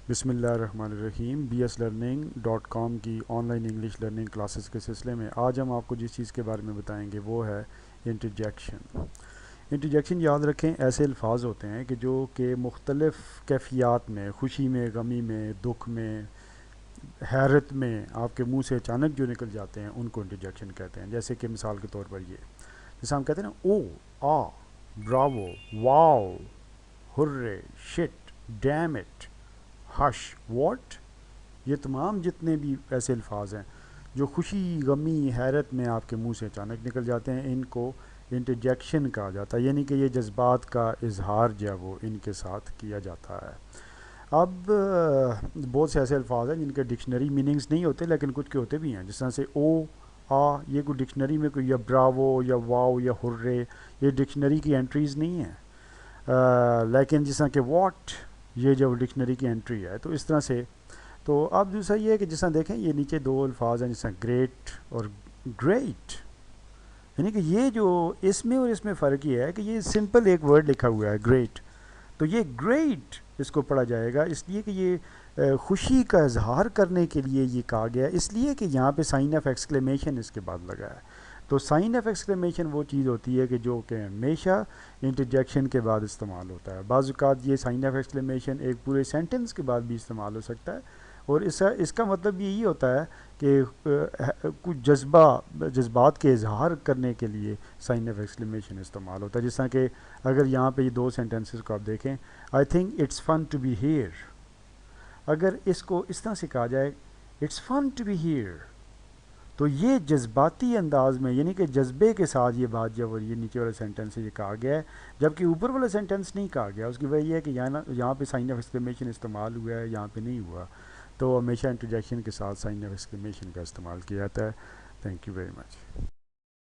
بسم اللہ الرحمن الرحیم bslearning.com کی on line English learning classes کے سلسلے میں آج ہم آپ کو جس چیز کے بارے میں بتائیں گے وہ ہے انٹرجیکشن یاد رکھیں، ایسے الفاظ ہوتے ہیں کہ جو کہ مختلف کیفیات میں، خوشی میں، غمی میں، دکھ میں، حیرت میں آپ کے منہ سے اچانک جو نکل جاتے ہیں ان کو انٹرجیکشن کہتے ہیں۔ جیسے کہ مثال کے طور پر جیسے ہم کہتے ہیں نا، او، آ، براوو، واو، ہرے، شٹ، ڈیم اٹ، ہش، واٹ، یہ تمام جتنے بھی ایسے الفاظ ہیں جو خوشی، غمی، حیرت میں آپ کے منہ سے اچانک نکل جاتے ہیں، ان کو انٹرجیکشن کہا جاتا ہے، یعنی کہ یہ جذبات کا اظہار جو ہے وہ ان کے ساتھ کیا جاتا ہے۔ اب بہت سے ایسے الفاظ ہیں جن کے ڈکشنری میننگز نہیں ہوتے، لیکن کچھ کے ہوتے بھی ہیں، جس طرح سے او، آ، یہ کوئی ڈکشنری میں کوئی یا براوو یا واو یا ہرے، یہ ڈکشنری کی انٹریز نہیں ہیں، لیکن جس طرح کہ واٹ، یہ جو ڈکشنری کی انٹری ہے، تو اس طرح سے۔ تو اب دوسرا یہ ہے کہ جس طرح دیکھیں یہ نیچے دو الفاظ ہیں، جس طرح گریٹ اور گریٹ، یعنی کہ یہ جو اس میں اور اس میں فرق یہ ہے کہ یہ سمپل ایک ورڈ لکھا ہوا ہے گریٹ، تو یہ گریٹ اس کو پڑھا جائے گا، اس لیے کہ یہ خوشی کا اظہار کرنے کے لیے یہ کہا گیا ہے، اس لیے کہ یہاں پہ سائن آف ایکسکلیمیشن اس کے بعد لگا ہے۔ تو سائن آف ایکسکلیمیشن وہ چیز ہوتی ہے کہ جو کہ ہمیشہ انٹرجیکشن کے بعد استعمال ہوتا ہے۔ بعض اوقات یہ سائن آف ایکسکلیمیشن ایک پورے سینٹنس کے بعد بھی استعمال ہو سکتا ہے، اور اس کا مطلب یہی ہوتا ہے کہ کچھ جذبات کے اظہار کرنے کے لیے سائن آف ایکسکلیمیشن استعمال ہوتا ہے۔ جس طرح کہ اگر یہاں پہ یہ دو سینٹنسز کو آپ دیکھیں، I think it's fun to be here, اگر اس کو اس طرح سے کہا جائے it's fun to be here, تو یہ جذباتی انداز میں، یعنی کہ جذبے کے ساتھ یہ بات جب یہ نیچے والے سینٹنس سے یہ کہا گیا ہے، جبکہ اوپر والا سینٹنس نہیں کہا گیا۔ اس کی وجہ یہ ہے کہ یہاں پہ سائن آف ایکسکلیمیشن استعمال ہوا ہے، یہاں پہ نہیں ہوا، تو ہمیشہ انٹرجیکشن کے ساتھ سائن آف ایکسکلیمیشن کا استعمال کیا جاتا ہے۔ Thank you very much.